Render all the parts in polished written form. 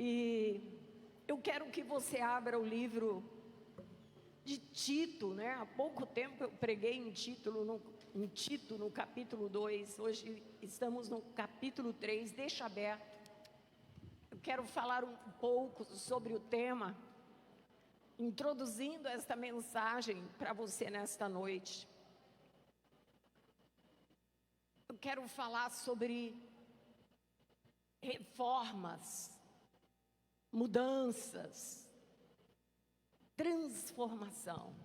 E eu quero que você abra o livro de Tito, né? Há pouco tempo eu preguei em Tito, no capítulo 2, hoje estamos no capítulo 3, deixa aberto. Eu quero falar um pouco sobre o tema, introduzindo esta mensagem para você nesta noite. Eu quero falar sobre reformas, mudanças, transformação.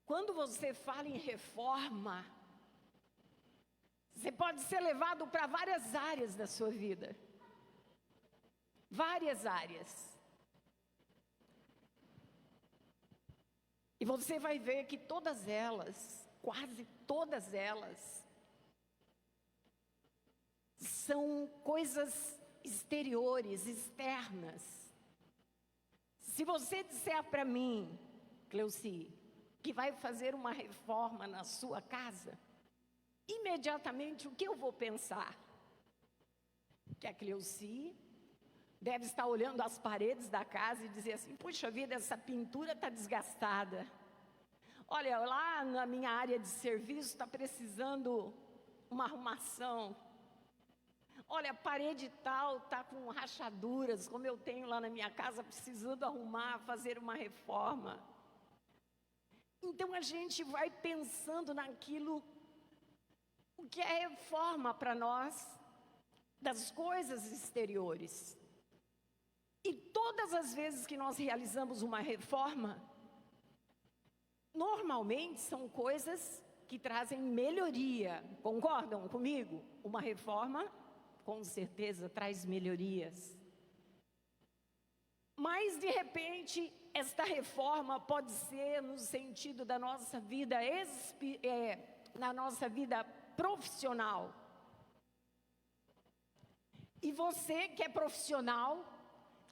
Quando você fala em reforma, você pode ser levado para várias áreas da sua vida. Várias áreas. E você vai ver que todas elas, quase todas elas, são coisas exteriores, externas. Se você disser para mim, Cleuci, que vai fazer uma reforma na sua casa, imediatamente o que eu vou pensar? Que a Cleuci deve estar olhando as paredes da casa e dizer assim, puxa vida, essa pintura está desgastada. Olha, lá na minha área de serviço está precisando uma arrumação. Olha, a parede tal está com rachaduras, como eu tenho lá na minha casa, precisando arrumar, fazer uma reforma. Então a gente vai pensando naquilo, o que é reforma para nós, das coisas exteriores. E todas as vezes que nós realizamos uma reforma, normalmente são coisas que trazem melhoria. Concordam comigo? Uma reforma, com certeza, traz melhorias. Mas, de repente, esta reforma pode ser no sentido da nossa vida, na nossa vida profissional. E você que é profissional,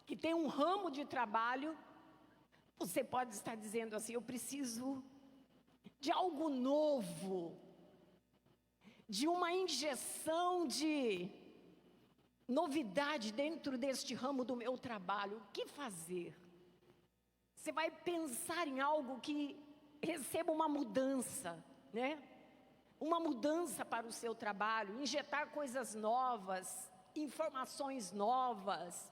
que tem um ramo de trabalho, você pode estar dizendo assim, eu preciso de algo novo, de uma injeção de novidade dentro deste ramo do meu trabalho. O que fazer? Você vai pensar em algo que receba uma mudança, né? Uma mudança para o seu trabalho, injetar coisas novas, informações novas.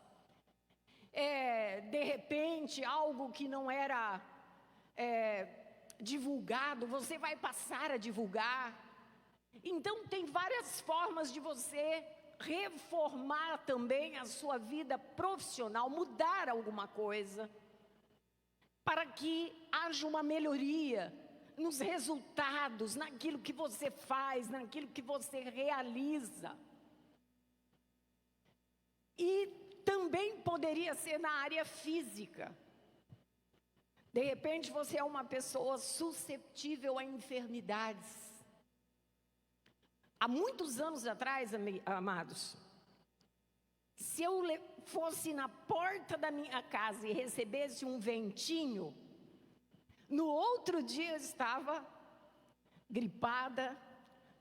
De repente, algo que não era divulgado, você vai passar a divulgar. Então, tem várias formas de você reformar também a sua vida profissional, mudar alguma coisa, para que haja uma melhoria nos resultados, naquilo que você faz, naquilo que você realiza. E também poderia ser na área física. De repente você é uma pessoa suscetível a enfermidades. Há muitos anos atrás, amados, se eu fosse na porta da minha casa e recebesse um ventinho, no outro dia eu estava gripada,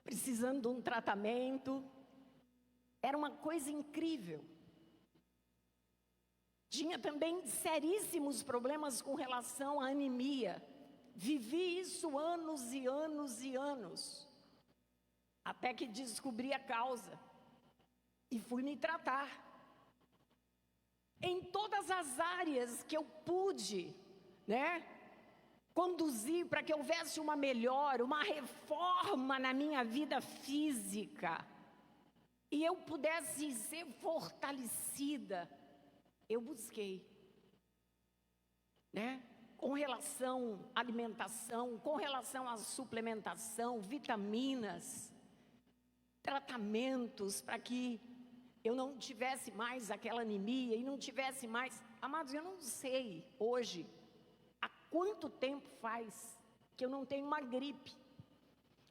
precisando de um tratamento. Era uma coisa incrível. Tinha também seríssimos problemas com relação à anemia. Vivi isso anos e anos e anos. Até que descobri a causa. E fui me tratar. Em todas as áreas que eu pude, né, conduzir para que houvesse uma melhora, uma reforma na minha vida física. E eu pudesse ser fortalecida. Eu busquei, né? Com relação à alimentação, com relação à suplementação, vitaminas, tratamentos para que eu não tivesse mais aquela anemia e não tivesse mais... Amados, eu não sei hoje há quanto tempo faz que eu não tenho uma gripe,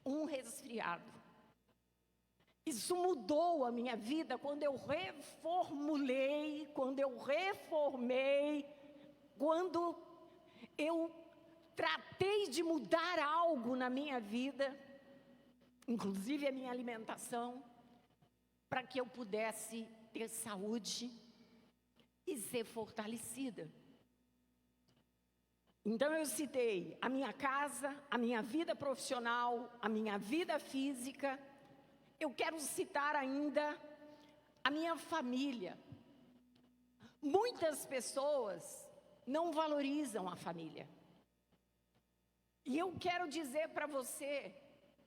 um resfriado. Isso mudou a minha vida quando eu reformulei, quando eu reformei, quando eu tratei de mudar algo na minha vida, inclusive a minha alimentação, para que eu pudesse ter saúde e ser fortalecida. Então eu citei a minha casa, a minha vida profissional, a minha vida física. Eu quero citar ainda a minha família. Muitas pessoas não valorizam a família. E eu quero dizer para você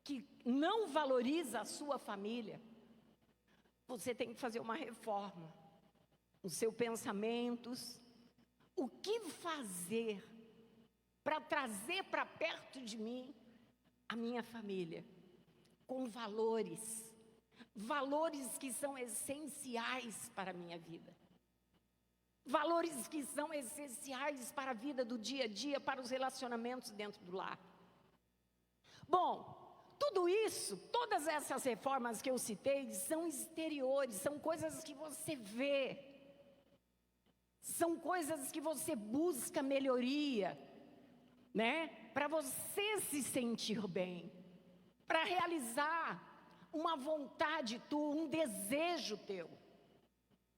que não valoriza a sua família, você tem que fazer uma reforma nos seus pensamentos. O que fazer para trazer para perto de mim a minha família, com valores que são essenciais para a minha vida. Valores que são essenciais para a vida do dia a dia, para os relacionamentos dentro do lar. Bom, tudo isso, todas essas reformas que eu citei, são exteriores, são coisas que você vê. São coisas que você busca melhoria, né? Para você se sentir bem, para realizar uma vontade tua, um desejo teu.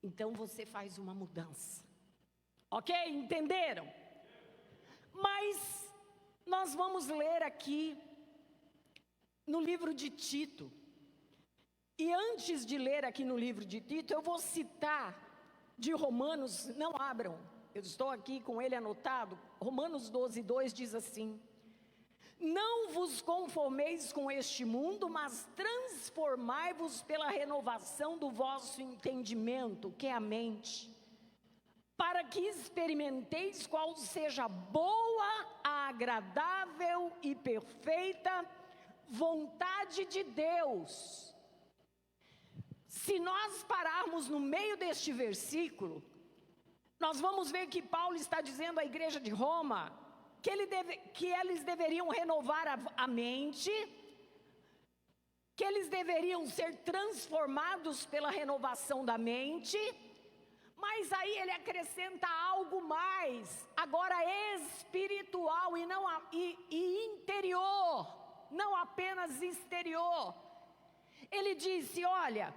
Então você faz uma mudança. Ok? Entenderam? Mas nós vamos ler aqui no livro de Tito. E antes de ler aqui no livro de Tito, eu vou citar de Romanos, não abram, eu estou aqui com ele anotado. Romanos 12:2 diz assim: não vos conformeis com este mundo, mas transformai-vos pela renovação do vosso entendimento, que é a mente, para que experimenteis qual seja a boa, a agradável e perfeita vontade de Deus. Se nós pararmos no meio deste versículo, nós vamos ver que Paulo está dizendo à igreja de Roma que eles deveriam renovar a mente, que eles deveriam ser transformados pela renovação da mente, mas aí ele acrescenta algo mais, agora espiritual e interior, não apenas exterior. Ele disse, olha,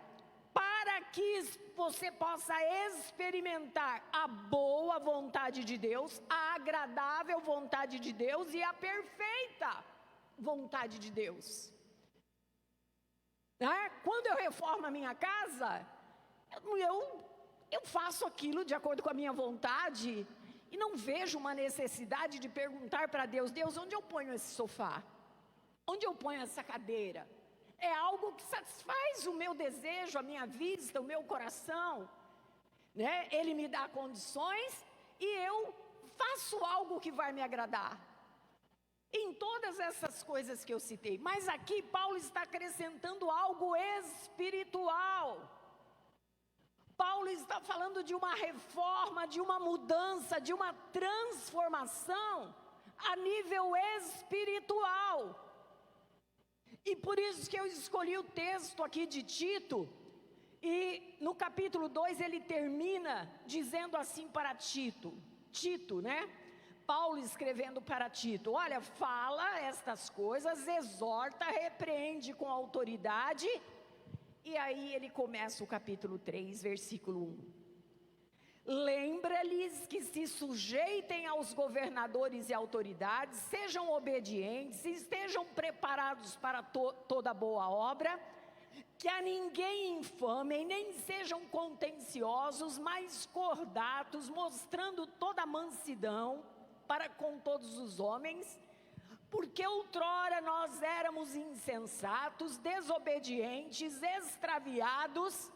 para que você possa experimentar a boa vontade de Deus, a agradável vontade de Deus e a perfeita vontade de Deus. Quando eu reformo a minha casa, eu faço aquilo de acordo com a minha vontade e não vejo uma necessidade de perguntar para Deus, Deus, onde eu ponho esse sofá? Onde eu ponho essa cadeira? É algo que satisfaz o meu desejo, a minha vista, o meu coração, né? Ele me dá condições e eu faço algo que vai me agradar. Em todas essas coisas que eu citei. Mas aqui Paulo está acrescentando algo espiritual. Paulo está falando de uma reforma, de uma mudança, de uma transformação a nível espiritual. E por isso que eu escolhi o texto aqui de Tito, e no capítulo 2 ele termina dizendo assim para Tito, né? Paulo escrevendo para Tito, olha, fala estas coisas, exorta, repreende com autoridade, e aí ele começa o capítulo 3, versículo 1. Lembra-lhes que se sujeitem aos governadores e autoridades, sejam obedientes, estejam preparados para toda boa obra, que a ninguém infamem, nem sejam contenciosos, mas cordatos, mostrando toda a mansidão para com todos os homens, porque outrora nós éramos insensatos, desobedientes, extraviados,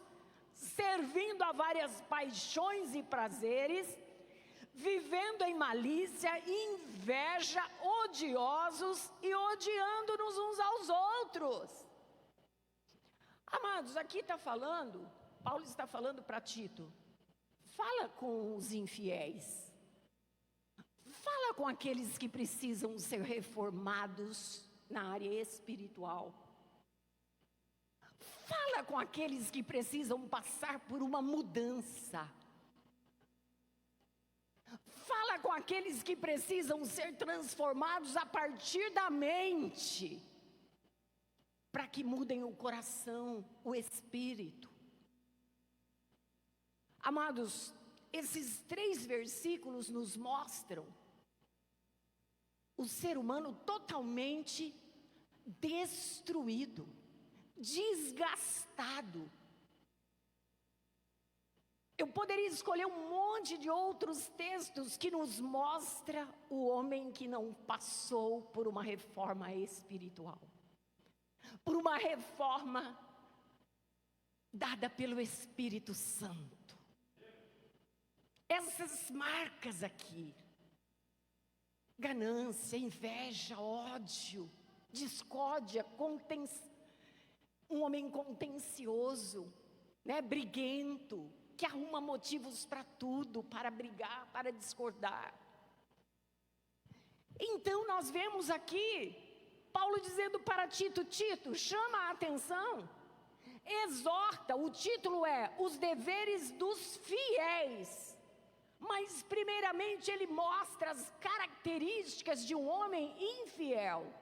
servindo a várias paixões e prazeres, vivendo em malícia, inveja, odiosos e odiando-nos uns aos outros. Amados, aqui está falando, Paulo está falando para Tito, fala com os infiéis, fala com aqueles que precisam ser reformados na área espiritual. Fala com aqueles que precisam passar por uma mudança. Fala com aqueles que precisam ser transformados a partir da mente, para que mudem o coração, o espírito. Amados, esses 3 versículos nos mostram o ser humano totalmente destruído, desgastado. Eu poderia escolher um monte de outros textos que nos mostra o homem que não passou por uma reforma espiritual, por uma reforma dada pelo Espírito Santo. Essas marcas aqui: ganância, inveja, ódio, discórdia, um homem contencioso, briguento, que arruma motivos para tudo, para brigar, para discordar. Então nós vemos aqui Paulo dizendo para Tito: Tito, chama a atenção, exorta, o título é Os Deveres dos Fiéis. Mas primeiramente ele mostra as características de um homem infiel,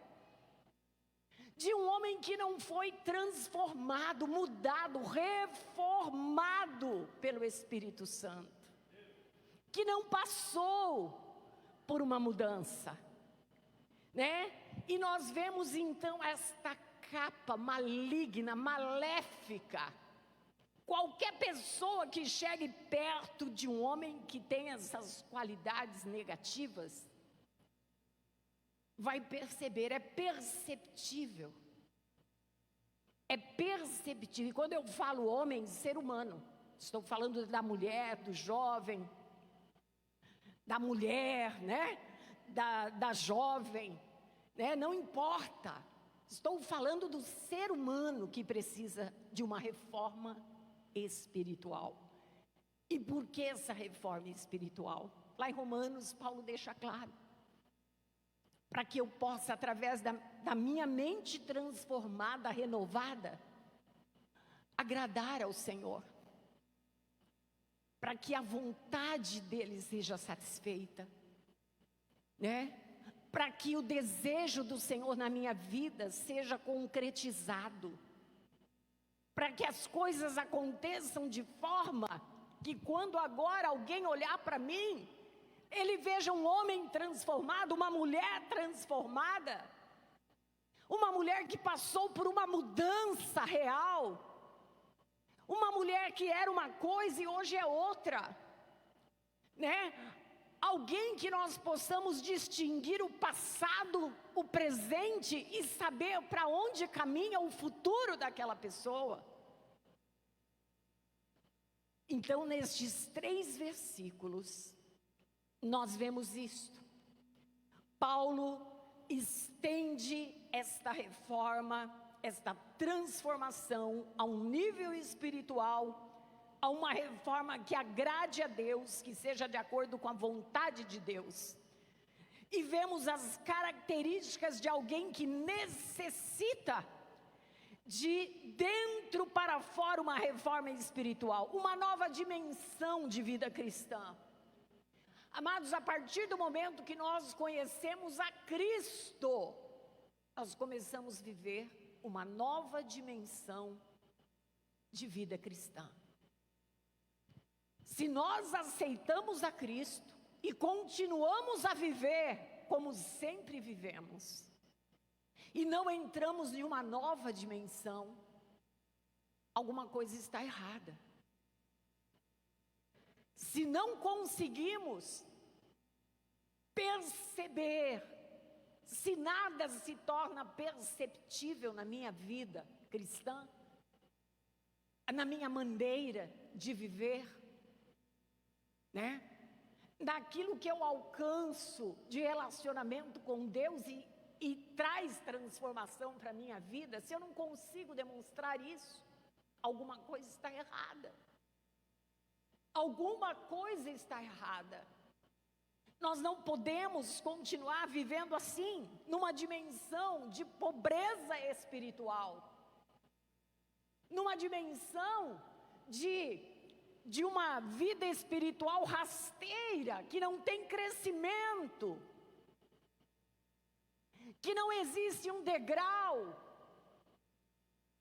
de um homem que não foi transformado, mudado, reformado pelo Espírito Santo, que não passou por uma mudança, E nós vemos então esta capa maligna, maléfica. Qualquer pessoa que chegue perto de um homem que tem essas qualidades negativas, vai perceber, é perceptível. É perceptível. E quando eu falo homem, ser humano, estou falando da mulher, do jovem, da mulher, da jovem, não importa. Estou falando do ser humano que precisa de uma reforma espiritual. E por que essa reforma espiritual? Lá em Romanos, Paulo deixa claro: para que eu possa, através da minha mente transformada, renovada, agradar ao Senhor, para que a vontade dele seja satisfeita, para que o desejo do Senhor na minha vida seja concretizado, para que as coisas aconteçam de forma que quando agora alguém olhar para mim, ele veja um homem transformado, uma mulher transformada, uma mulher que passou por uma mudança real, uma mulher que era uma coisa e hoje é outra, Alguém que nós possamos distinguir o passado, o presente e saber para onde caminha o futuro daquela pessoa. Então, nestes 3 versículos, nós vemos isto. Paulo estende esta reforma, esta transformação a um nível espiritual, a uma reforma que agrade a Deus, que seja de acordo com a vontade de Deus. E vemos as características de alguém que necessita de dentro para fora uma reforma espiritual, uma nova dimensão de vida cristã. Amados, a partir do momento que nós conhecemos a Cristo, nós começamos a viver uma nova dimensão de vida cristã. Se nós aceitamos a Cristo e continuamos a viver como sempre vivemos, e não entramos em uma nova dimensão, alguma coisa está errada. Se não conseguimos perceber, se nada se torna perceptível na minha vida cristã, na minha maneira de viver, daquilo que eu alcanço de relacionamento com Deus e traz transformação para a minha vida, se eu não consigo demonstrar isso, alguma coisa está errada. Alguma coisa está errada. Nós não podemos continuar vivendo assim, numa dimensão de pobreza espiritual, numa dimensão de uma vida espiritual rasteira, que não tem crescimento, que não existe um degrau,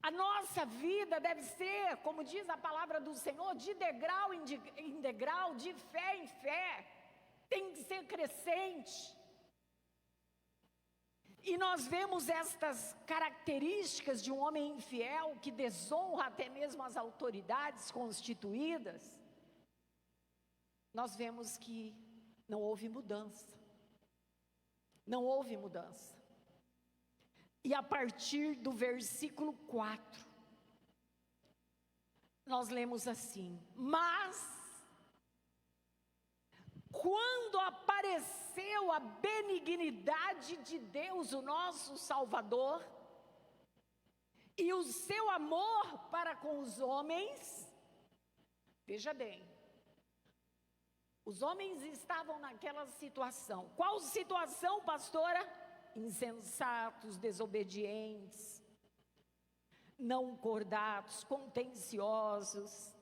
A nossa vida deve ser, como diz a palavra do Senhor, de degrau em degrau, de fé em fé. Tem que ser crescente. E nós vemos estas características de um homem infiel que desonra até mesmo as autoridades constituídas. Nós vemos que não houve mudança. Não houve mudança. E a partir do versículo 4, nós lemos assim: mas, quando apareceu a benignidade de Deus, o nosso Salvador, e o seu amor para com os homens, veja bem, os homens estavam naquela situação. Qual situação, pastora? Insensatos, desobedientes, não cordatos, contenciosos,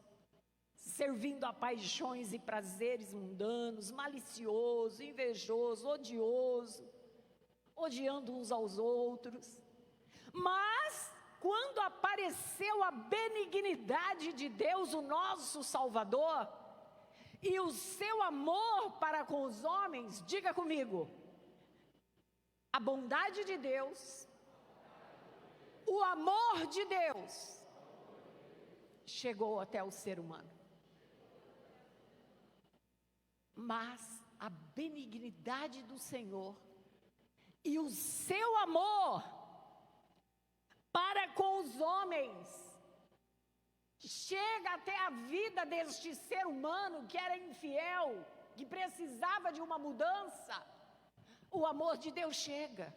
servindo a paixões e prazeres mundanos, malicioso, invejoso, odioso, odiando uns aos outros. Mas, quando apareceu a benignidade de Deus, o nosso Salvador, e o seu amor para com os homens, diga comigo, a bondade de Deus, o amor de Deus, chegou até o ser humano. Mas a benignidade do Senhor e o seu amor para com os homens chega até a vida deste ser humano que era infiel, que precisava de uma mudança. O amor de Deus chega.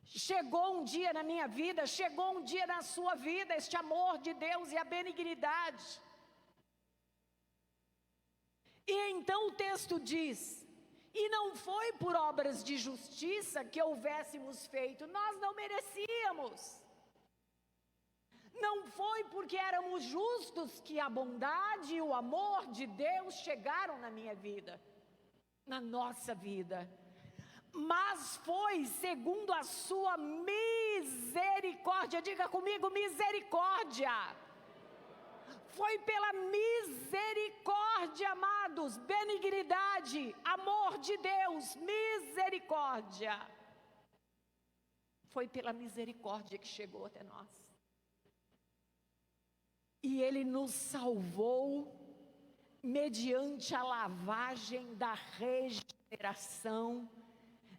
Chegou um dia na minha vida, chegou um dia na sua vida, este amor de Deus e a benignidade. E então o texto diz: e não foi por obras de justiça que houvéssemos feito, nós não merecíamos. Não foi porque éramos justos que a bondade e o amor de Deus chegaram na minha vida, na nossa vida. Mas foi segundo a sua misericórdia. Diga comigo, misericórdia. Foi pela misericórdia, amados, benignidade, amor de Deus, misericórdia. Foi pela misericórdia que chegou até nós. E Ele nos salvou mediante a lavagem da regeneração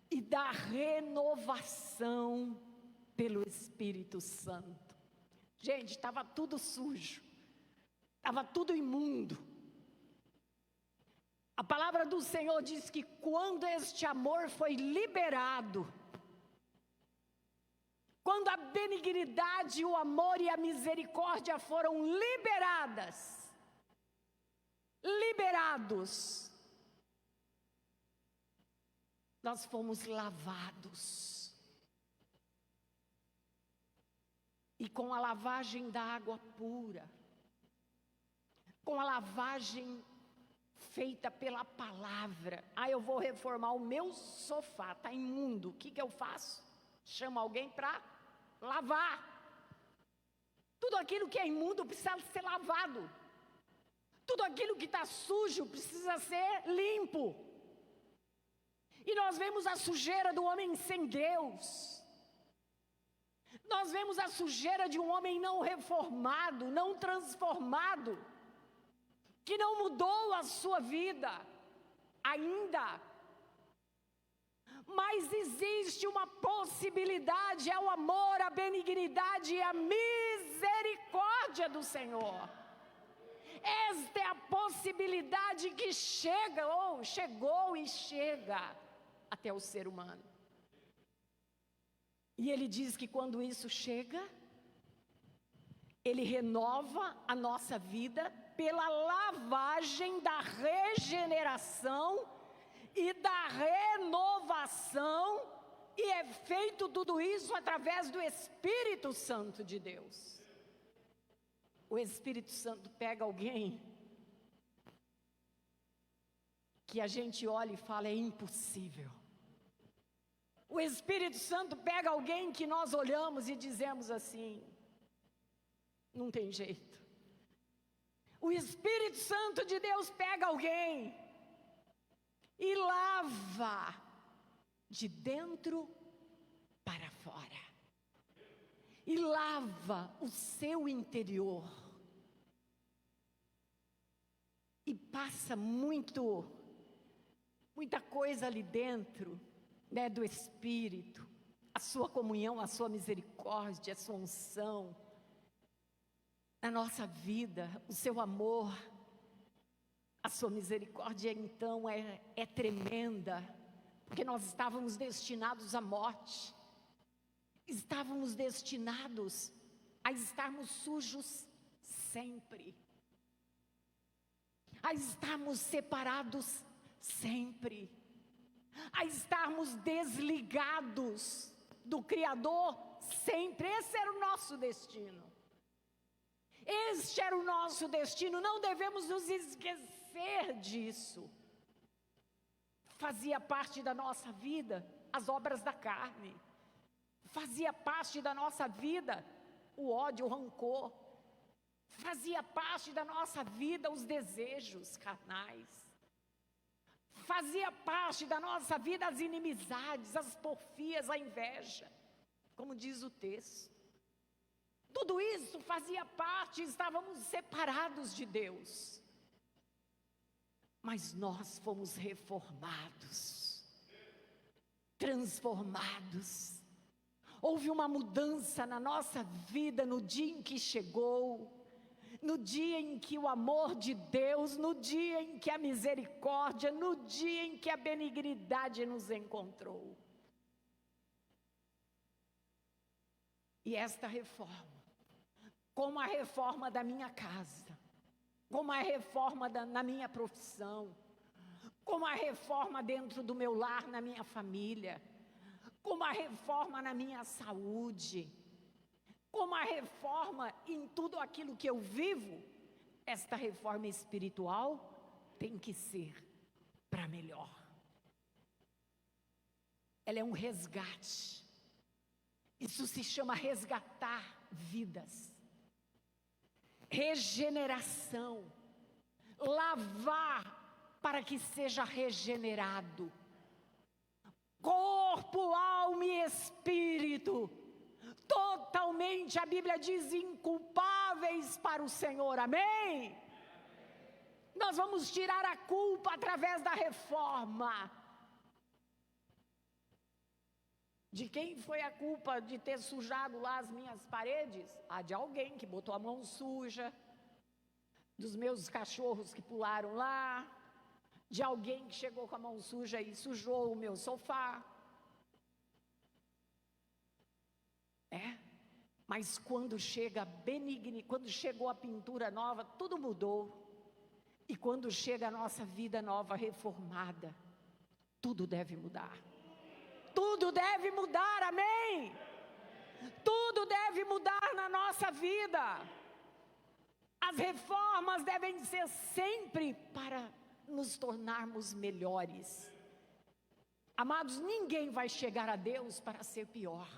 e da renovação pelo Espírito Santo. Gente, estava tudo sujo, estava tudo imundo. A palavra do Senhor diz que quando este amor foi liberado, quando a benignidade, o amor e a misericórdia foram liberados, nós fomos lavados. E com a lavagem da água pura, com a lavagem feita pela palavra. Eu vou reformar o meu sofá, está imundo. O que eu faço? Chamo alguém para lavar. Tudo aquilo que é imundo precisa ser lavado. Tudo aquilo que está sujo precisa ser limpo. E nós vemos a sujeira do homem sem Deus. Nós vemos a sujeira de um homem não reformado, não transformado, que não mudou a sua vida ainda. Mas existe uma possibilidade, é o amor, a benignidade e a misericórdia do Senhor. Esta é a possibilidade que chegou e chega até o ser humano. E Ele diz que quando isso chega, Ele renova a nossa vida pela lavagem da regeneração e da renovação, e é feito tudo isso através do Espírito Santo de Deus. O Espírito Santo pega alguém que a gente olha e fala, é impossível. O Espírito Santo pega alguém que nós olhamos e dizemos assim, Não tem jeito. O Espírito Santo de Deus pega alguém e lava de dentro para fora. E lava o seu interior. E passa muita coisa ali dentro, né, do Espírito. A sua comunhão, a sua misericórdia, a sua unção. Na nossa vida, o seu amor, a sua misericórdia, então, é tremenda. Porque nós estávamos destinados à morte. Estávamos destinados a estarmos sujos sempre. A estarmos separados sempre. A estarmos desligados do Criador sempre. Esse era o nosso destino. Este era o nosso destino. Não devemos nos esquecer disso. Fazia parte da nossa vida as obras da carne. Fazia parte da nossa vida o ódio, o rancor. Fazia parte da nossa vida os desejos carnais. Fazia parte da nossa vida as inimizades, as porfias, a inveja, como diz o texto. Tudo isso fazia parte, estávamos separados de Deus. Mas nós fomos reformados, transformados. Houve uma mudança na nossa vida no dia em que chegou, no dia em que o amor de Deus, no dia em que a misericórdia, no dia em que a benignidade nos encontrou. E esta reforma, como a reforma da minha casa, como a reforma na minha profissão, como a reforma dentro do meu lar, na minha família, como a reforma na minha saúde, como a reforma em tudo aquilo que eu vivo, esta reforma espiritual tem que ser para melhor. Ela é um resgate. Isso se chama resgatar vidas. Regeneração. Lavar para que seja regenerado. Corpo, alma e espírito. Totalmente, a Bíblia diz, inculpáveis para o Senhor. Amém? Nós vamos tirar a culpa através da reforma. De quem foi a culpa de ter sujado lá as minhas paredes? Ah, de alguém que botou a mão suja, dos meus cachorros que pularam lá, de alguém que chegou com a mão suja e sujou o meu sofá. Mas quando chega quando chegou a pintura nova, tudo mudou. E quando chega a nossa vida nova, reformada, tudo deve mudar. Tudo deve mudar, amém? Tudo deve mudar na nossa vida. As reformas devem ser sempre para nos tornarmos melhores. Amados, ninguém vai chegar a Deus para ser pior.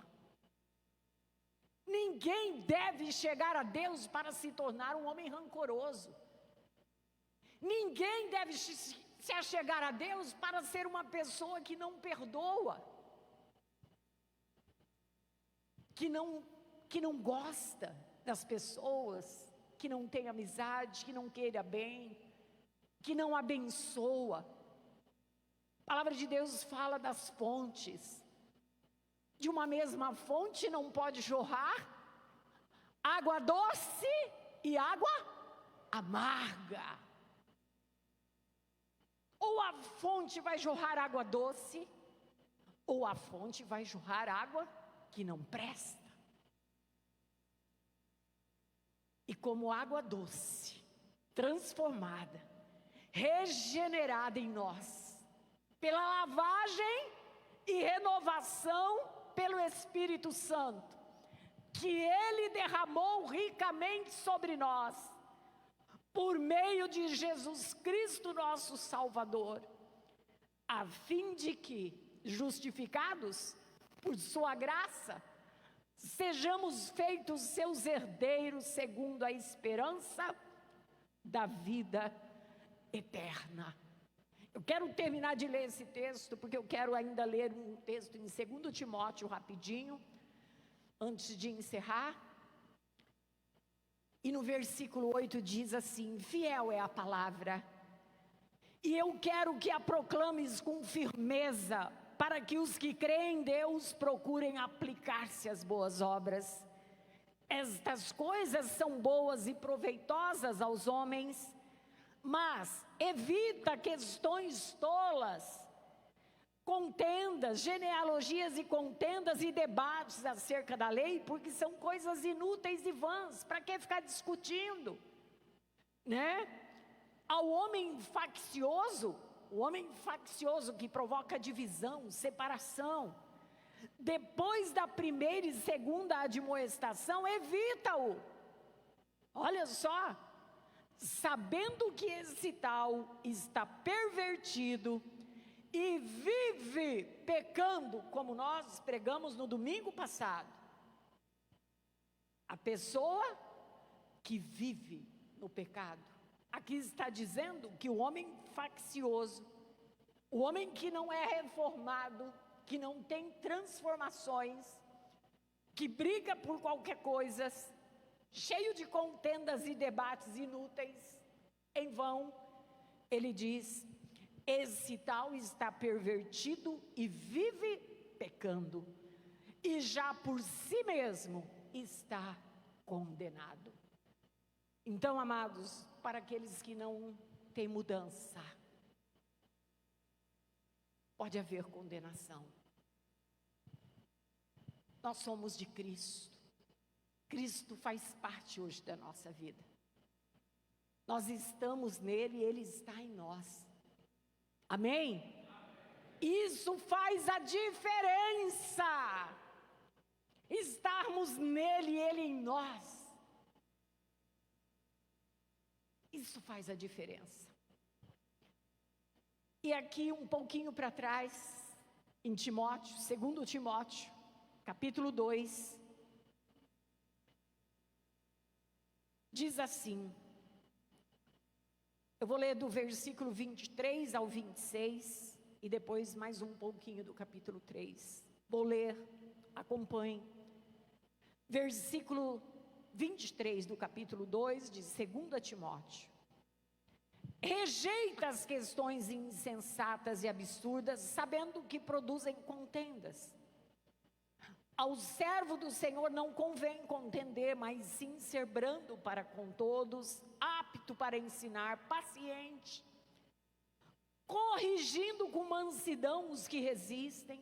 Ninguém deve chegar a Deus para se tornar um homem rancoroso. Ninguém deve se achegar a Deus para ser uma pessoa que não perdoa. Que não gosta das pessoas, que não tem amizade, que não queira bem, que não abençoa. A palavra de Deus fala das fontes. De uma mesma fonte não pode jorrar água doce e água amarga. Ou a fonte vai jorrar água doce, ou a fonte vai jorrar água que não presta. E como água doce, transformada, regenerada em nós, pela lavagem e renovação pelo Espírito Santo, que Ele derramou ricamente sobre nós, por meio de Jesus Cristo, nosso Salvador, a fim de que, justificados por sua graça, sejamos feitos seus herdeiros segundo a esperança da vida eterna. Eu quero terminar de ler esse texto, porque eu quero ainda ler um texto em 2 Timóteo rapidinho, antes de encerrar. E no versículo 8 diz assim: fiel é a palavra, e eu quero que a proclames com firmeza, para que os que creem em Deus procurem aplicar-se às boas obras. Estas coisas são boas e proveitosas aos homens, mas evita questões tolas, contendas, genealogias e contendas e debates acerca da lei, porque são coisas inúteis e vãs. Para que ficar discutindo, né? Ao homem faccioso, o homem faccioso que provoca divisão, separação, depois da primeira e segunda admoestação, evita-o. Olha só, sabendo que esse tal está pervertido e vive pecando, como nós pregamos no domingo passado. A pessoa que vive no pecado. Aqui está dizendo que o homem faccioso, o homem que não é reformado, que não tem transformações, que briga por qualquer coisa, cheio de contendas e debates inúteis, em vão, ele diz: esse tal está pervertido e vive pecando, e já por si mesmo está condenado. Então, amados, para aqueles que não têm mudança, pode haver condenação. Nós somos de Cristo. Cristo faz parte hoje da nossa vida. Nós estamos nele e ele está em nós. Amém? Isso faz a diferença. Estarmos nele e ele em nós. Isso faz a diferença. E aqui um pouquinho para trás, em Timóteo, 2 Timóteo, capítulo 2, diz assim, eu vou ler do versículo 23 ao 26, e depois mais um pouquinho do capítulo 3. Vou ler, acompanhe. Versículo 23 do capítulo 2 de 2 Timóteo. Rejeita as questões insensatas e absurdas, sabendo que produzem contendas. Ao servo do Senhor não convém contender, mas sim ser brando para com todos, apto para ensinar, paciente, corrigindo com mansidão os que resistem,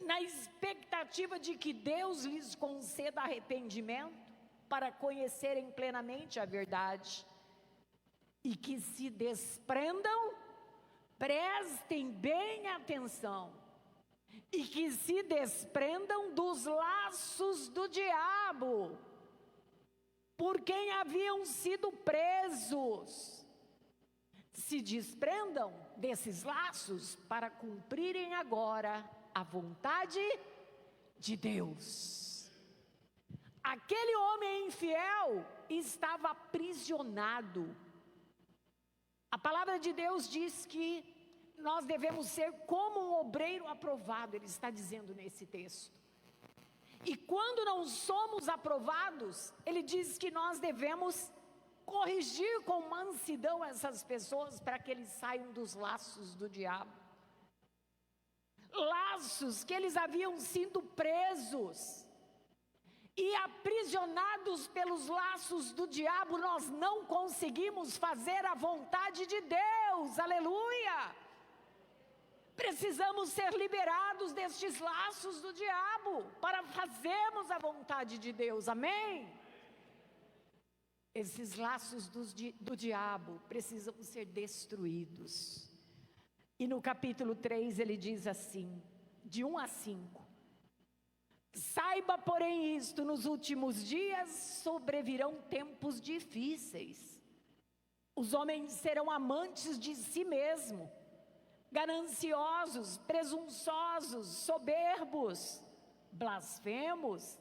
na expectativa de que Deus lhes conceda arrependimento, para conhecerem plenamente a verdade, e que se desprendam, prestem bem atenção, e que se desprendam dos laços do diabo, por quem haviam sido presos. Se desprendam desses laços para cumprirem agora a vontade de Deus. Aquele homem infiel estava aprisionado. A palavra de Deus diz que nós devemos ser como um obreiro aprovado, ele está dizendo nesse texto. E quando não somos aprovados, ele diz que nós devemos corrigir com mansidão essas pessoas para que eles saiam dos laços do diabo. Laços que eles haviam sido presos. E aprisionados pelos laços do diabo, nós não conseguimos fazer a vontade de Deus, aleluia! Precisamos ser liberados destes laços do diabo, para fazermos a vontade de Deus, amém? Esses laços do diabo precisam ser destruídos. E no capítulo 3 ele diz assim, de 1 a 5. Saiba, porém, isto: nos últimos dias sobrevirão tempos difíceis. Os homens serão amantes de si mesmo, gananciosos, presunçosos, soberbos, blasfemos,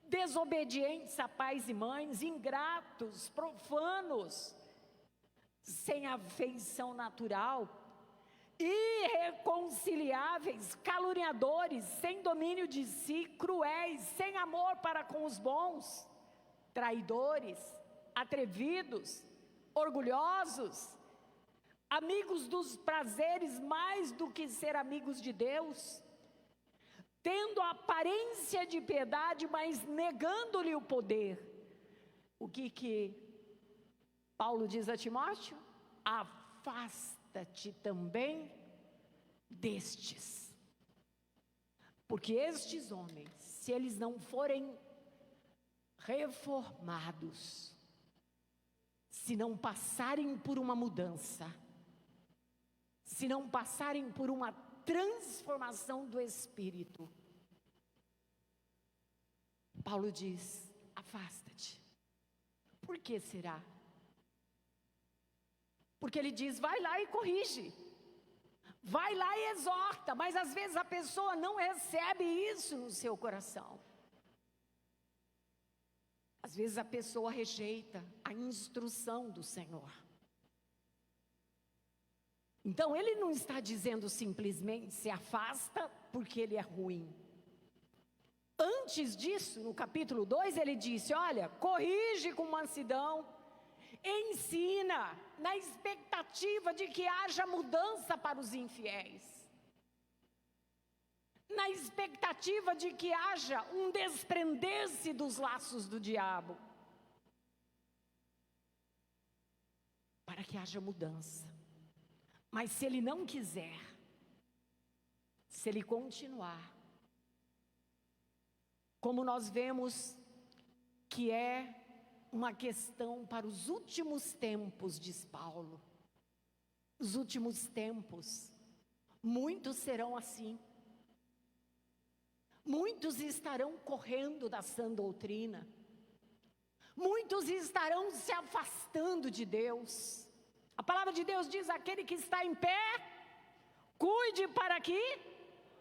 desobedientes a pais e mães, ingratos, profanos, sem afeição natural, irreconciliáveis, caluniadores, sem domínio de si, cruéis, sem amor para com os bons, traidores, atrevidos, orgulhosos, amigos dos prazeres mais do que ser amigos de Deus, tendo aparência de piedade, mas negando-lhe o poder. O que Paulo diz a Timóteo? Afasta-te também destes. Porque estes homens, se eles não forem reformados, se não passarem por uma mudança, se não passarem por uma transformação do espírito, Paulo diz: afasta-te. Por que será? Porque ele diz: vai lá e corrige, vai lá e exorta, mas às vezes a pessoa não recebe isso no seu coração. Às vezes a pessoa rejeita a instrução do Senhor. Então ele não está dizendo simplesmente se afasta porque ele é ruim. Antes disso, no capítulo 2, ele disse: olha, corrige com mansidão, ensina, na expectativa de que haja mudança para os infiéis, na expectativa de que haja um desprender-se dos laços do diabo, para que haja mudança. Mas se ele não quiser, se ele continuar, como nós vemos que é uma questão para os últimos tempos, diz Paulo, os últimos tempos, muitos serão assim. Muitos estarão correndo da sã doutrina, muitos estarão se afastando de Deus. A palavra de Deus diz: aquele que está em pé, cuide para que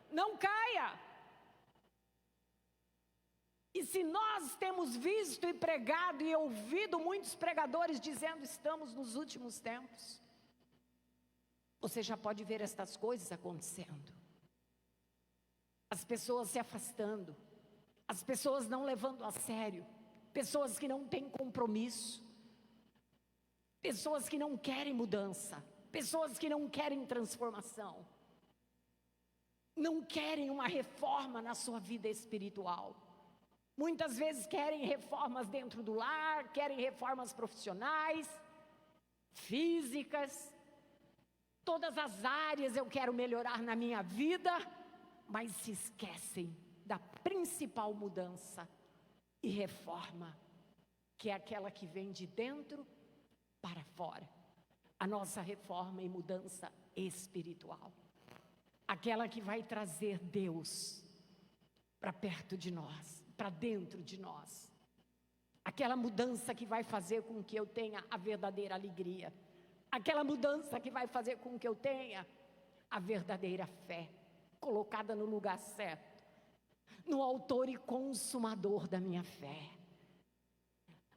não caia. E se nós temos visto e pregado e ouvido muitos pregadores dizendo: estamos nos últimos tempos, você já pode ver estas coisas acontecendo. As pessoas se afastando, as pessoas não levando a sério, pessoas que não têm compromisso, pessoas que não querem mudança, pessoas que não querem transformação, não querem uma reforma na sua vida espiritual. Muitas vezes querem reformas dentro do lar, querem reformas profissionais, físicas, todas as áreas eu quero melhorar na minha vida, mas se esquecem da principal mudança e reforma, que é aquela que vem de dentro para fora. A nossa reforma e mudança espiritual, aquela que vai trazer Deus para perto de nós, para dentro de nós, aquela mudança que vai fazer com que eu tenha a verdadeira alegria, aquela mudança que vai fazer com que eu tenha a verdadeira fé, colocada no lugar certo, no autor e consumador da minha fé.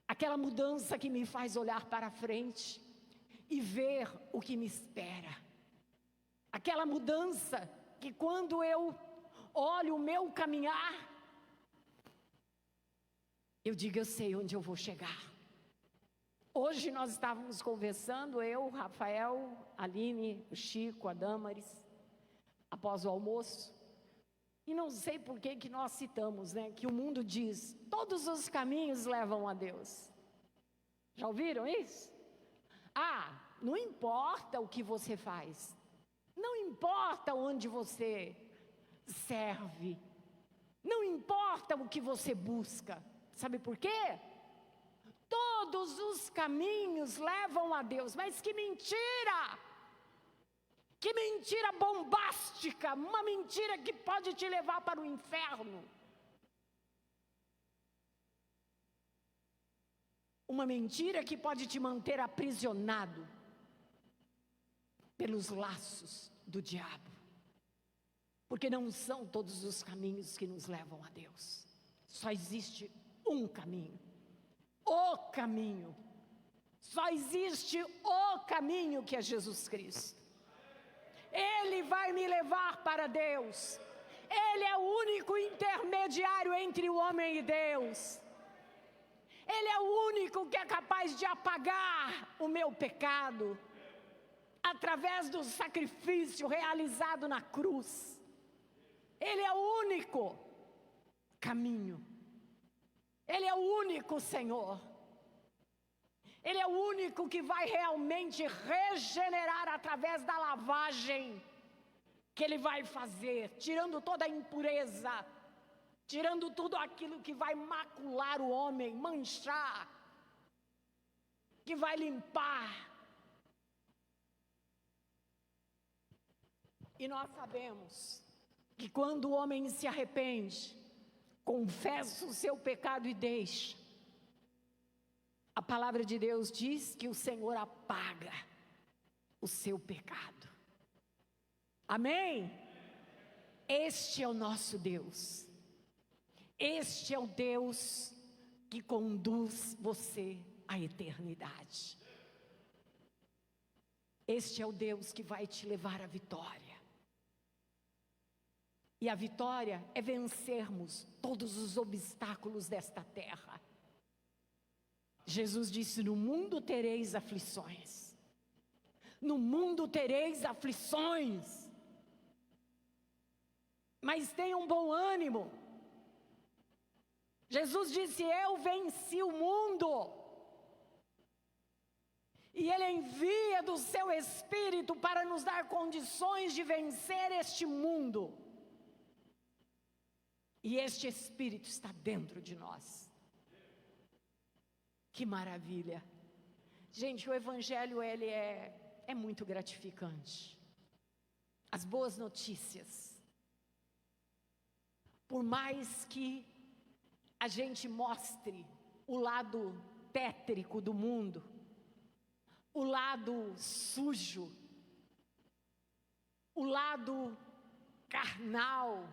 Aquela mudança que me faz olhar para frente e ver o que me espera. Aquela mudança que quando eu olho o meu caminhar, eu digo: eu sei onde eu vou chegar. Hoje nós estávamos conversando, eu, Rafael, Aline, o Chico, a Damaris, após o almoço, e não sei por que nós citamos, que o mundo diz: todos os caminhos levam a Deus. Já ouviram isso? Não importa o que você faz, não importa onde você serve, não importa o que você busca. Sabe por quê? Todos os caminhos levam a Deus. Mas que mentira! Que mentira bombástica, uma mentira que pode te levar para o inferno. Uma mentira que pode te manter aprisionado pelos laços do diabo. Porque não são todos os caminhos que nos levam a Deus. Só existe um caminho. O caminho. Só existe o caminho, que é Jesus Cristo. Ele vai me levar para Deus. Ele é o único intermediário entre o homem e Deus. Ele é o único que é capaz de apagar o meu pecado através do sacrifício realizado na cruz. Ele é o único caminho. Ele é o único Senhor. Ele é o único que vai realmente regenerar através da lavagem que Ele vai fazer, tirando toda a impureza, tirando tudo aquilo que vai macular o homem, manchar, que vai limpar. E nós sabemos que quando o homem se arrepende, confessa o seu pecado e deixa, a palavra de Deus diz que o Senhor apaga o seu pecado. Amém? Este é o nosso Deus. Este é o Deus que conduz você à eternidade. Este é o Deus que vai te levar à vitória. E a vitória é vencermos todos os obstáculos desta terra. Jesus disse: no mundo tereis aflições. No mundo tereis aflições. Mas tenham bom ânimo. Jesus disse: eu venci o mundo. E Ele envia do seu Espírito para nos dar condições de vencer este mundo. E este Espírito está dentro de nós. Que maravilha. Gente, o Evangelho, ele é muito gratificante. As boas notícias. Por mais que a gente mostre o lado tétrico do mundo, o lado sujo, o lado carnal,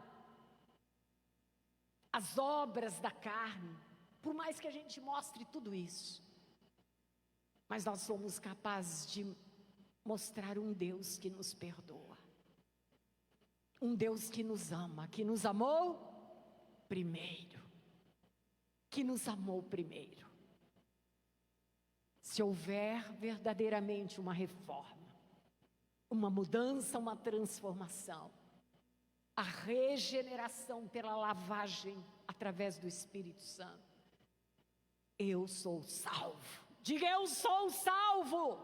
as obras da carne, por mais que a gente mostre tudo isso, mas nós somos capazes de mostrar um Deus que nos perdoa, um Deus que nos ama, que nos amou primeiro, que nos amou primeiro. Se houver verdadeiramente uma reforma, uma mudança, uma transformação, a regeneração pela lavagem através do Espírito Santo, eu sou salvo. Diga: eu sou salvo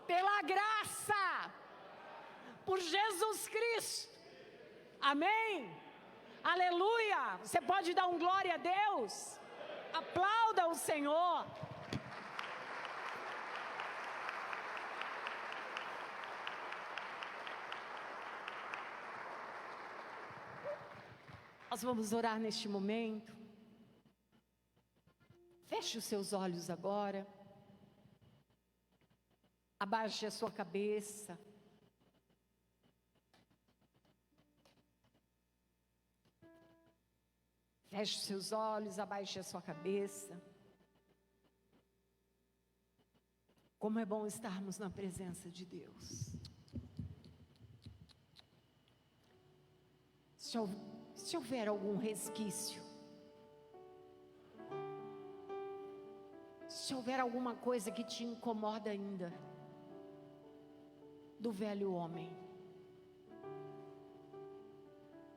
pela graça, por Jesus Cristo. Amém? Aleluia! Você pode dar um glória a Deus? Aplauda o Senhor. Nós vamos orar neste momento. Feche os seus olhos agora. Abaixe a sua cabeça. Feche os seus olhos, abaixe a sua cabeça. Como é bom estarmos na presença de Deus. Se houver algum resquício, se houver alguma coisa que te incomoda ainda, do velho homem,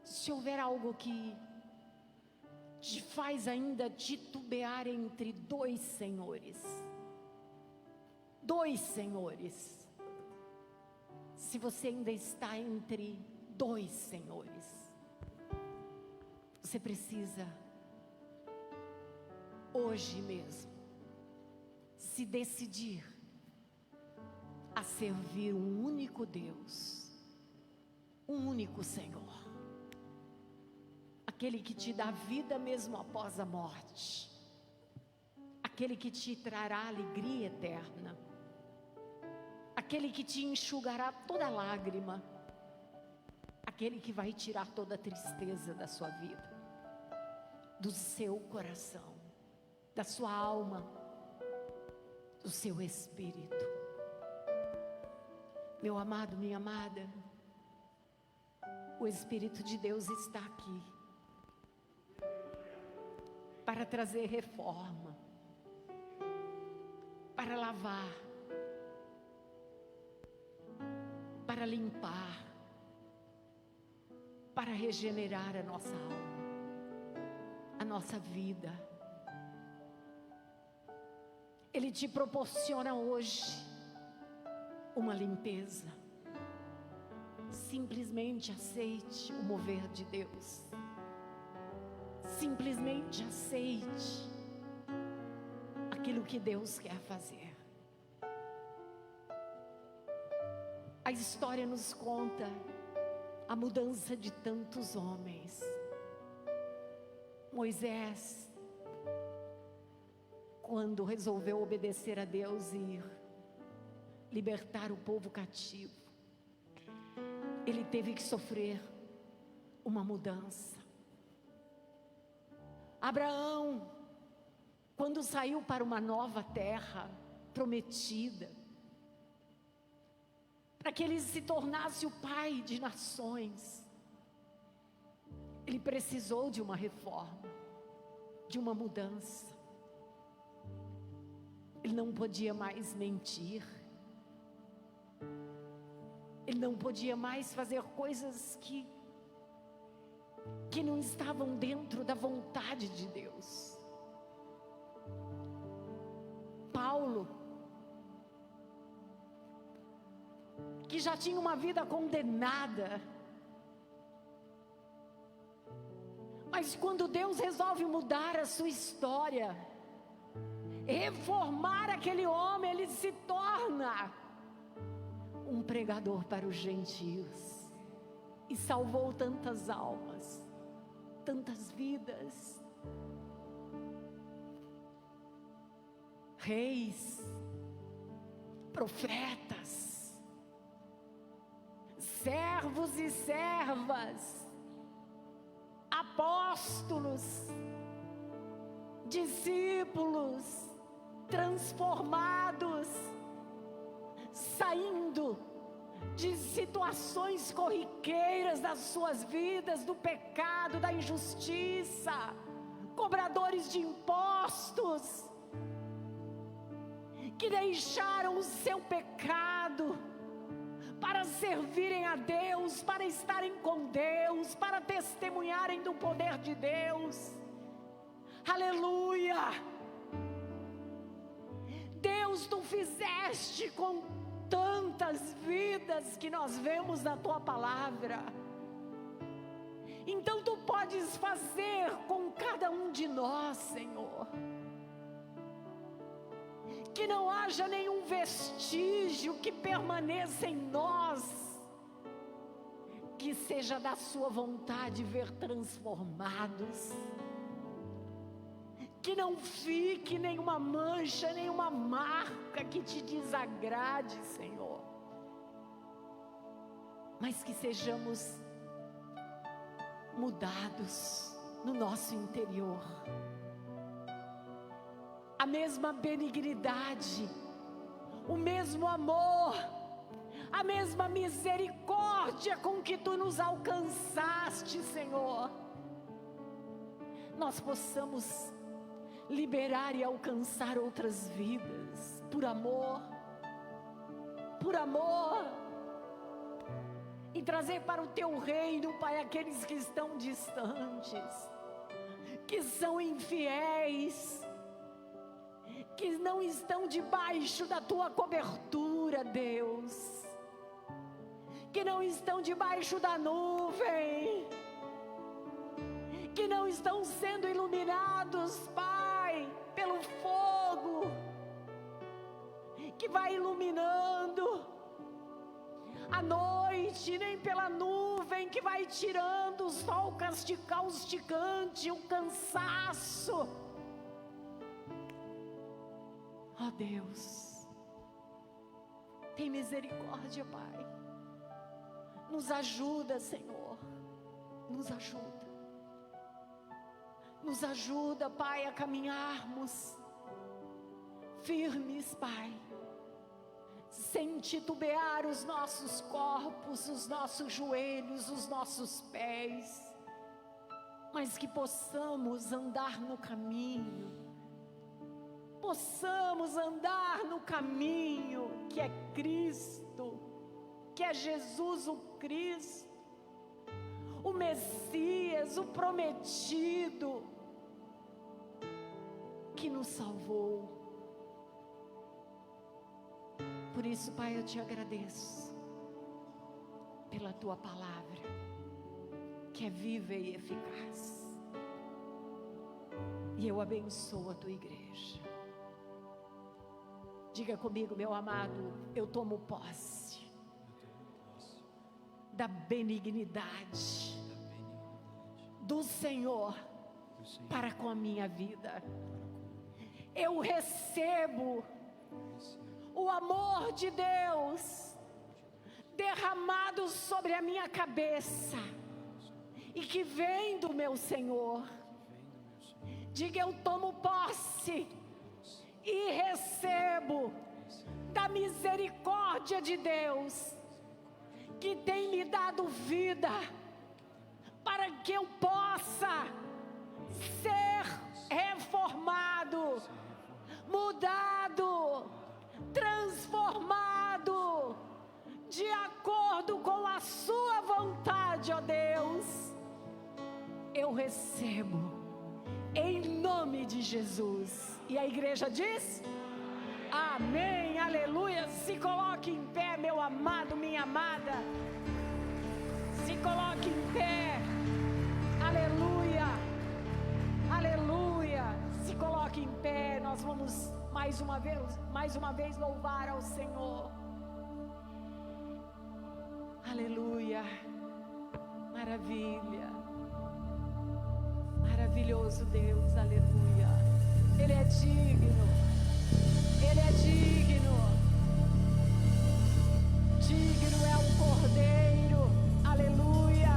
se houver algo que te faz ainda titubear entre dois senhores, se você ainda está entre dois senhores, você precisa, hoje mesmo, se decidir a servir um único Deus, um único Senhor, aquele que te dá vida mesmo após a morte, aquele que te trará alegria eterna, aquele que te enxugará toda lágrima, aquele que vai tirar toda a tristeza da sua vida. do seu coração, da sua alma, do seu espírito. Meu amado, minha amada, o Espírito de Deus está aqui para trazer reforma, para lavar, para limpar, para regenerar a nossa alma, a nossa vida. Ele te proporciona hoje uma limpeza. Simplesmente aceite o mover de Deus. Simplesmente aceite aquilo que Deus quer fazer. A história nos conta a mudança de tantos homens. Moisés, quando resolveu obedecer a Deus e ir libertar o povo cativo, ele teve que sofrer uma mudança. Abraão, quando saiu para uma nova terra prometida, para que ele se tornasse o pai de nações, ele precisou de uma reforma, de uma mudança. Ele não podia mais mentir. Ele não podia mais fazer coisas que não estavam dentro da vontade de Deus. Paulo, que já tinha uma vida condenada, mas quando Deus resolve mudar a sua história, reformar aquele homem, ele se torna um pregador para os gentios e salvou tantas almas, tantas vidas. Reis, profetas, servos e servas, apóstolos, discípulos transformados, saindo de situações corriqueiras das suas vidas, do pecado, da injustiça, cobradores de impostos, que deixaram o seu pecado para servirem a Deus, para estarem com Deus, para testemunharem do poder de Deus. Aleluia! Deus, tu fizeste com tantas vidas que nós vemos na tua palavra. Então tu podes fazer com cada um de nós, Senhor. Que não haja nenhum vestígio que permaneça em nós, que seja da sua vontade ver transformados. Que não fique nenhuma mancha, nenhuma marca que te desagrade, Senhor. Mas que sejamos mudados no nosso interior. A mesma benignidade, o mesmo amor, a mesma misericórdia com que tu nos alcançaste, Senhor. Nós possamos liberar e alcançar outras vidas, por amor, e trazer para o teu reino, Pai, aqueles que estão distantes, que são infiéis, que não estão debaixo da tua cobertura, Deus, que não estão debaixo da nuvem, que não estão sendo iluminados, Pai, pelo fogo que vai iluminando a noite, nem pela nuvem que vai tirando o sol causticante, o cansaço. Ó Deus, tem misericórdia, Pai. Nos ajuda, Senhor, nos ajuda. Nos ajuda, Pai, a caminharmos firmes, Pai, sem titubear os nossos corpos, os nossos joelhos, os nossos pés, mas que possamos andar no caminho, que é Cristo, que é Jesus o Cristo, o Messias, o prometido, que nos salvou. Por isso, Pai, eu te agradeço pela tua palavra, que é viva e eficaz. E eu abençoo a tua igreja. Diga comigo, meu amado, eu tomo posse da benignidade do Senhor para com a minha vida. Eu recebo o amor de Deus derramado sobre a minha cabeça e que vem do meu Senhor. Diga, eu tomo posse e recebo da misericórdia de Deus, que tem me dado vida para que eu possa ser reformado, mudado, transformado de acordo com a sua vontade, ó Deus. Eu recebo em nome de Jesus. E a igreja diz: amém, aleluia. Se coloque em pé, meu amado, minha amada. Se coloque em pé. Aleluia, aleluia. Se coloque em pé. Nós vamos mais uma vez louvar ao Senhor. Aleluia. Maravilha. Maravilhoso Deus, aleluia. Ele é digno. Ele é digno. Digno é o Cordeiro. Aleluia.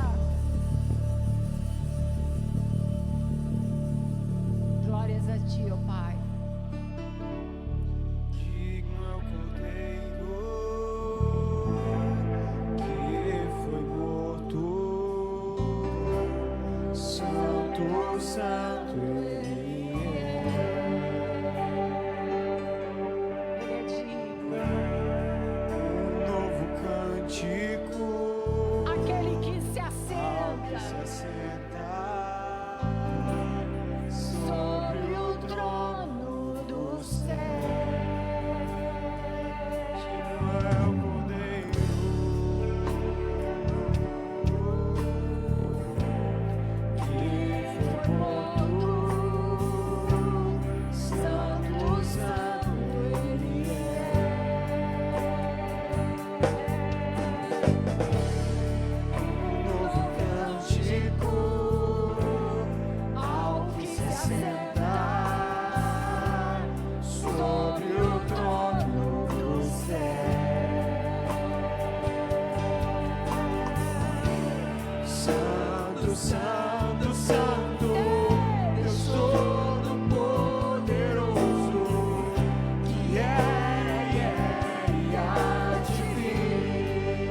Glórias a ti, ó Pai. Digno é o Cordeiro que foi morto. Santo, santo Ele Ele é digno. um novo cântico Aquele que se ao que se assenta assenta sobre o trono do céu. Digno é o Cordeiro que foi morto. Santo, santo Ele um novo cântico ao que se assenta sobre o trono do céu. Santo, santo, santo, eu sou do poderoso que era e é e há de vir.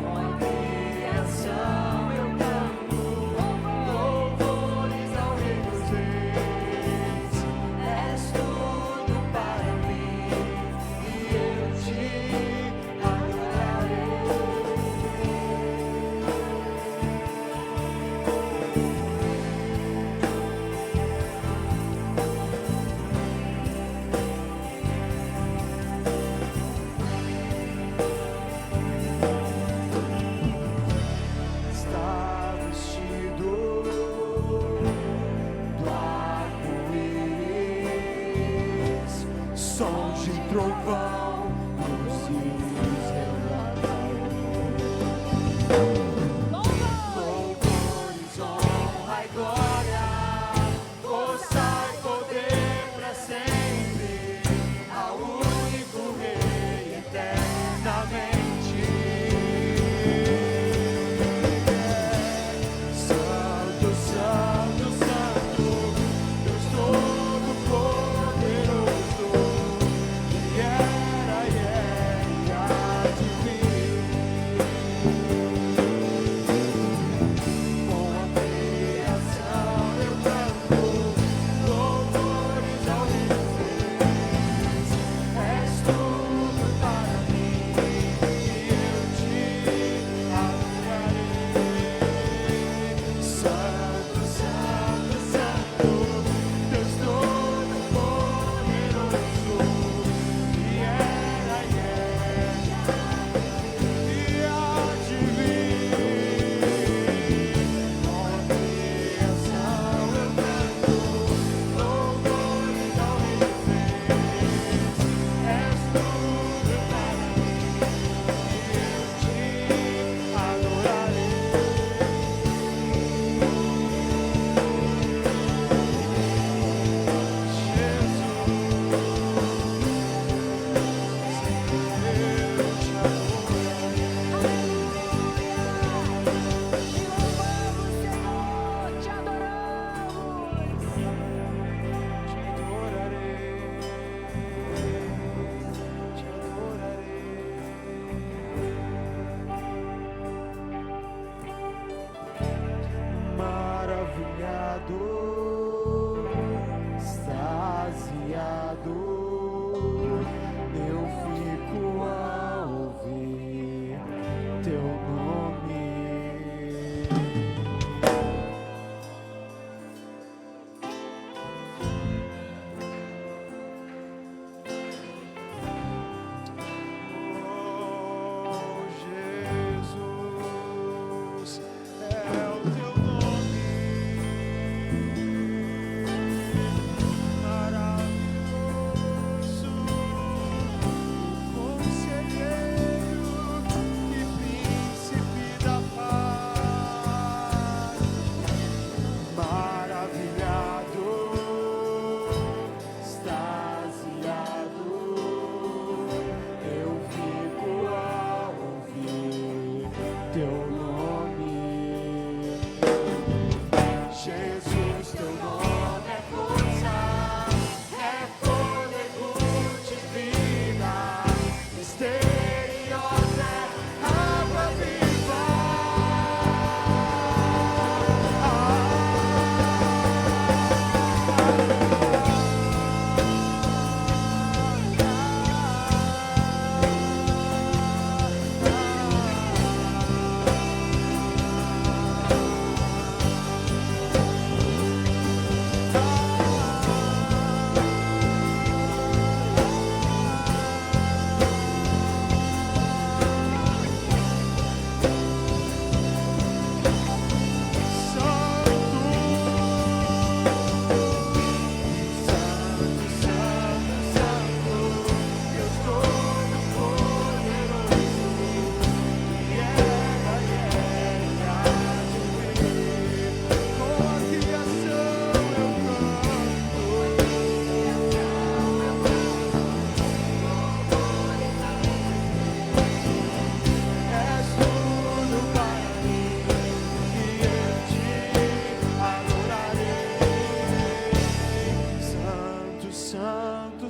Com a criação eu canto louvores ao Rei dos Reis. És tudo para mim e eu te adorarei. Está vestido do arco-íris, sons de trovão, luzes louvores, honra e glória, força e poder para sempre, ao único Rei eternamente.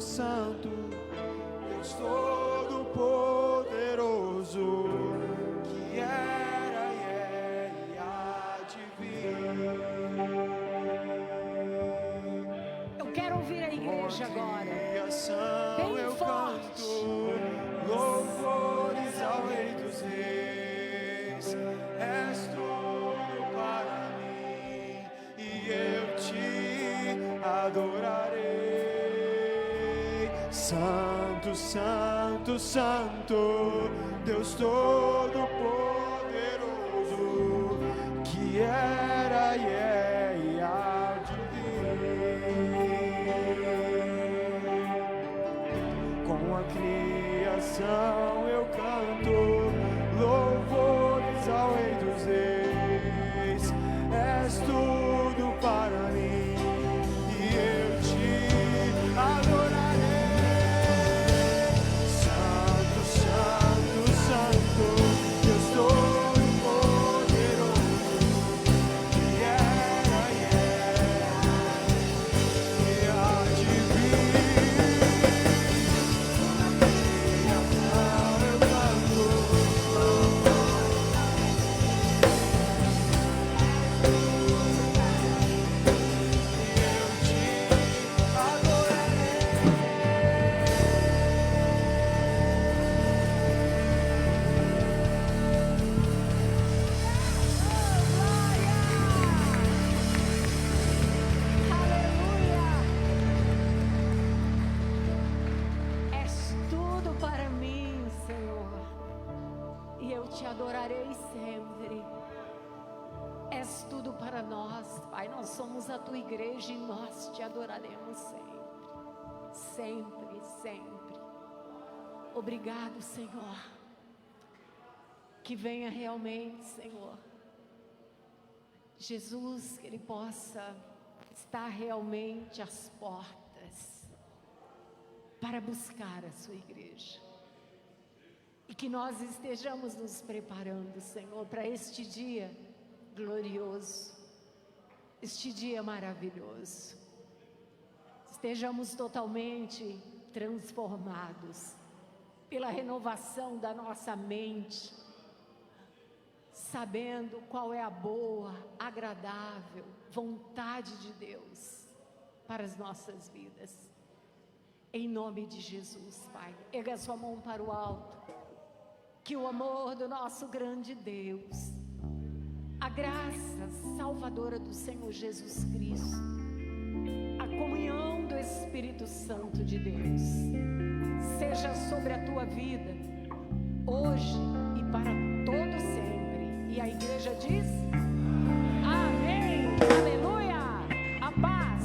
Santo, Deus Todo-Poderoso, que era e é e há de vir. Eu quero ouvir a igreja agora. Bem Eu forte. canto louvores ao Rei dos Reis. És tudo para mim e eu te adorarei. Santo, Santo, Santo, Deus Todo-Poderoso, que era e é e há de vir. Com a criação eu canto louvores ao Rei dos Reis. És tudo para mim e eu te adorarei. Santo, Santo, Santo, Deus Todo-Poderoso, que era e é e há de vir. És tudo para mim, Senhor, e eu te adorarei sempre. És tudo para nós, Pai. Nós somos a tua igreja e nós te adoraremos sempre. Sempre, sempre. Obrigado, Senhor. Que venha realmente, Senhor, Jesus, que Ele possa estar realmente às portas para buscar a sua igreja. E que nós estejamos nos preparando, Senhor, para este dia glorioso, este dia maravilhoso. Estejamos totalmente transformados pela renovação da nossa mente, sabendo qual é a boa, agradável vontade de Deus para as nossas vidas. Em nome de Jesus, Pai, erga sua mão para o alto, que o amor do nosso grande Deus, a graça salvadora do Senhor Jesus Cristo, a comunhão do Espírito Santo de Deus, seja sobre a tua vida, hoje e para todo sempre. E a igreja diz: amém, aleluia, a paz.